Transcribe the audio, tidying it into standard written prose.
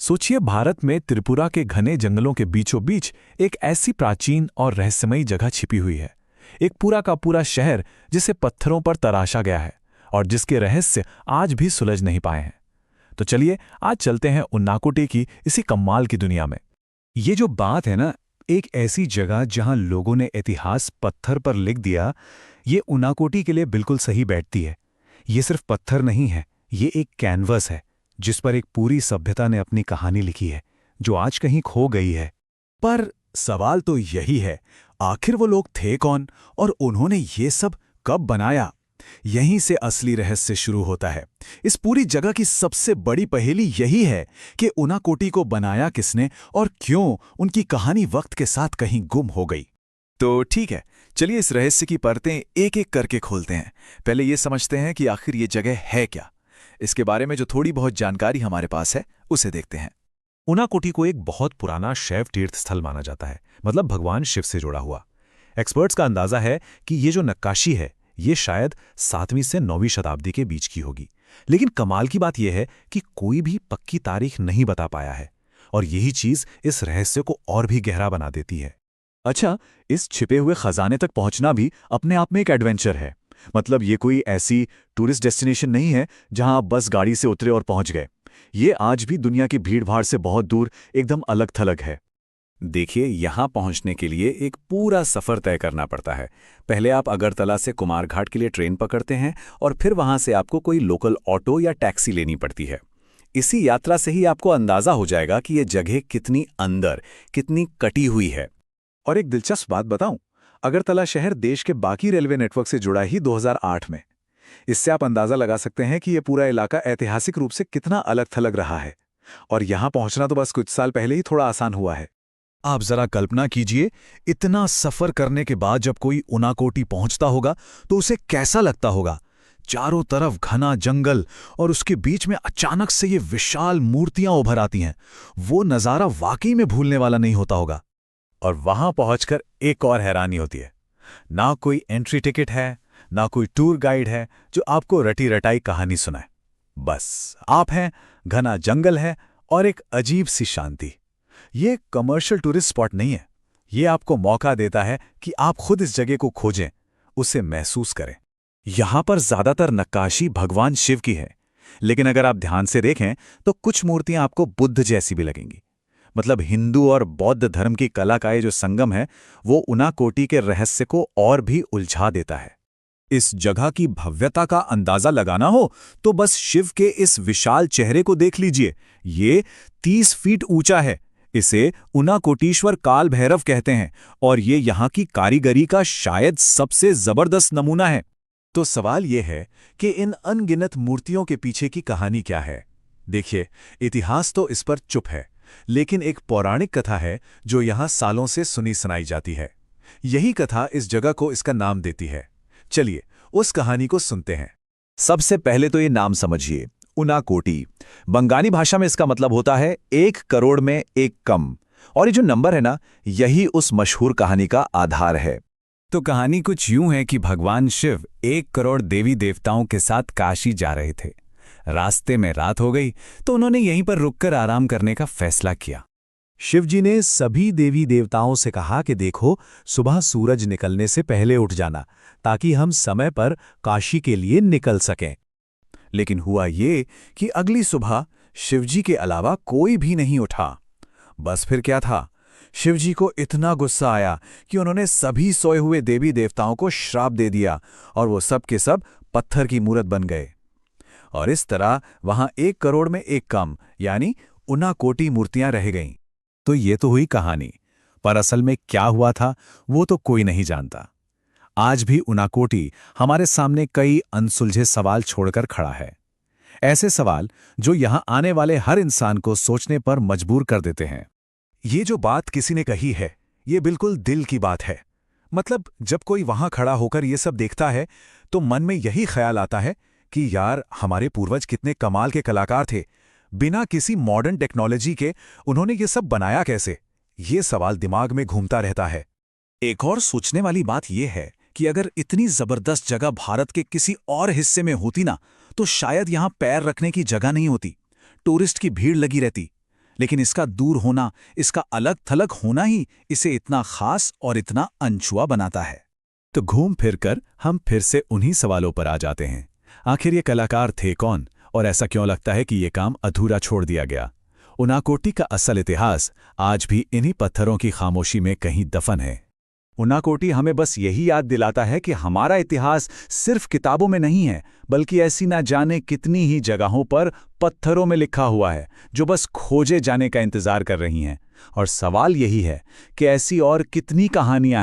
सोचिए, भारत में त्रिपुरा के घने जंगलों के बीचों बीच एक ऐसी प्राचीन और रहस्यमयी जगह छिपी हुई है। एक पूरा का पूरा शहर जिसे पत्थरों पर तराशा गया है और जिसके रहस्य आज भी सुलझ नहीं पाए हैं। तो चलिए आज चलते हैं उन्नाकोटी की इसी कमाल की दुनिया में। ये जो बात है ना, एक ऐसी जगह जहां लोगों ने इतिहास पत्थर पर लिख दिया, ये उनाकोटी के लिए बिल्कुल सही बैठती है। ये सिर्फ पत्थर नहीं है, ये एक कैनवस है जिस पर एक पूरी सभ्यता ने अपनी कहानी लिखी है, जो आज कहीं खो गई है। पर सवाल तो यही है, आखिर वो लोग थे कौन और उन्होंने ये सब कब बनाया? यहीं से असली रहस्य शुरू होता है। इस पूरी जगह की सबसे बड़ी पहेली यही है कि उनाकोटी को बनाया किसने और क्यों उनकी कहानी वक्त के साथ कहीं गुम हो गई। तो ठीक है, चलिए इस रहस्य की परतें एक एक करके खोलते हैं। पहले ये समझते हैं कि आखिर ये जगह है क्या। इसके बारे में जो थोड़ी बहुत जानकारी हमारे पास है उसे देखते हैं। उनाकोटी को एक बहुत पुराना शैव तीर्थ स्थल माना जाता है, मतलब भगवान शिव से जुड़ा हुआ। एक्सपर्ट्स का अंदाजा है कि ये जो नक्काशी है ये शायद 7वीं से 9वीं शताब्दी के बीच की होगी। लेकिन कमाल की बात यह है कि कोई भी पक्की तारीख नहीं बता पाया है, और यही चीज इस रहस्य को और भी गहरा बना देती है। अच्छा, इस छिपे हुए खजाने तक पहुंचना भी अपने आप में एक एडवेंचर है। मतलब ये कोई ऐसी टूरिस्ट डेस्टिनेशन नहीं है जहां आप बस गाड़ी से उतरे और पहुंच गए। ये आज भी दुनिया की भीड़भाड़ से बहुत दूर एकदम अलग थलग है। देखिए, यहां पहुंचने के लिए एक पूरा सफर तय करना पड़ता है। पहले आप अगरतला से कुमारघाट के लिए ट्रेन पकड़ते हैं और फिर वहां से आपको कोई लोकल ऑटो या टैक्सी लेनी पड़ती है। इसी यात्रा से ही आपको अंदाजा हो जाएगा कि ये जगह कितनी अंदर, कितनी कटी हुई है। और एक दिलचस्प बात बताऊं, अगरतला शहर देश के बाकी रेलवे नेटवर्क से जुड़ा ही 2008 में। इससे आप अंदाजा लगा सकते हैं कि यह पूरा इलाका ऐतिहासिक रूप से कितना अलग थलग रहा है। और यहां पहुंचना तो बस कुछ साल पहले ही थोड़ा आसान हुआ है। आप जरा कल्पना कीजिए, इतना सफर करने के बाद जब कोई उनाकोटी पहुंचता होगा तो उसे कैसा लगता होगा। चारों तरफ घना जंगल और उसके बीच में अचानक से ये विशाल मूर्तियां उभर आती हैं। वो नज़ारा वाकई में भूलने वाला नहीं होता होगा। और वहां पहुंचकर एक और हैरानी होती है। ना कोई एंट्री टिकट है, ना कोई टूर गाइड है जो आपको रटी रटाई कहानी सुनाए। बस आप हैं, घना जंगल है और एक अजीब सी शांति। ये कमर्शियल टूरिस्ट स्पॉट नहीं है। ये आपको मौका देता है कि आप खुद इस जगह को खोजें, उसे महसूस करें। यहां पर ज्यादातर नक्काशी भगवान शिव की है, लेकिन अगर आप ध्यान से देखें तो कुछ मूर्तियां आपको बुद्ध जैसी भी लगेंगी। मतलब हिंदू और बौद्ध धर्म की कला का ये जो संगम है, वो उनाकोटी के रहस्य को और भी उलझा देता है। इस जगह की भव्यता का अंदाजा लगाना हो तो बस शिव के इस विशाल चेहरे को देख लीजिए। ये 30 फीट ऊंचा है। इसे उनाकोटीश्वर काल भैरव कहते हैं और ये यहाँ की कारीगरी का शायद सबसे जबरदस्त नमूना है। तो सवाल ये है कि इन अनगिनत मूर्तियों के पीछे की कहानी क्या है? देखिए, इतिहास तो इस पर चुप है, लेकिन एक पौराणिक कथा है जो यहाँ सालों से सुनी सुनाई जाती है। यही कथा इस जगह को इसका नाम देती है। चलिए उस कहानी को सुनते हैं। सबसे पहले तो ये नाम समझिए, उनाकोटी। बंगाली भाषा में इसका मतलब होता है 1 करोड़ में एक कम। और ये जो नंबर है ना, यही उस मशहूर कहानी का आधार है। तो कहानी कुछ यूं है कि भगवान शिव 1 करोड़ देवी देवताओं के साथ काशी जा रहे थे। रास्ते में रात हो गई तो उन्होंने यहीं पर रुककर आराम करने का फैसला किया। शिवजी ने सभी देवी देवताओं से कहा कि देखो, सुबह सूरज निकलने से पहले उठ जाना ताकि हम समय पर काशी के लिए निकल सकें। लेकिन हुआ ये कि अगली सुबह शिवजी के अलावा कोई भी नहीं उठा। बस फिर क्या था, शिवजी को इतना गुस्सा आया कि उन्होंने सभी सोए हुए देवी देवताओं को श्राप दे दिया और वो सब के सब पत्थर की मूर्त बन गए। और इस तरह वहां 1 करोड़ में एक कम, यानी उनाकोटी मूर्तियां रह गईं। तो ये तो हुई कहानी, पर असल में क्या हुआ था वो तो कोई नहीं जानता। आज भी उनाकोटी हमारे सामने कई अनसुलझे सवाल छोड़कर खड़ा है। ऐसे सवाल जो यहां आने वाले हर इंसान को सोचने पर मजबूर कर देते हैं। ये जो बात किसी ने कही है, ये बिल्कुल दिल की बात है। मतलब जब कोई वहां खड़ा होकर ये सब देखता है तो मन में यही ख्याल आता है कि यार, हमारे पूर्वज कितने कमाल के कलाकार थे। बिना किसी मॉडर्न टेक्नोलॉजी के उन्होंने ये सब बनाया कैसे? ये सवाल दिमाग में घूमता रहता है। एक और सोचने वाली बात यह है कि अगर इतनी जबरदस्त जगह भारत के किसी और हिस्से में होती ना, तो शायद यहां पैर रखने की जगह नहीं होती, टूरिस्ट की भीड़ लगी रहती। लेकिन इसका दूर होना, इसका अलग थलग होना ही इसे इतना खास और इतना अनछुआ बनाता है। तो घूम फिर कर हम फिर से उन्हीं सवालों पर आ जाते हैं। आखिर ये कलाकार थे कौन, और ऐसा क्यों लगता है कि ये काम अधूरा छोड़ दिया गया? उनाकोटी का असल इतिहास आज भी इन्हीं पत्थरों की खामोशी में कहीं दफन है। उनाकोटी हमें बस यही याद दिलाता है कि हमारा इतिहास सिर्फ किताबों में नहीं है, बल्कि ऐसी ना जाने कितनी ही जगहों पर पत्थरों में लिखा हुआ है, जो बस खोजे जाने का इंतजार कर रही हैं। और सवाल यही है कि ऐसी और कितनी कहानियां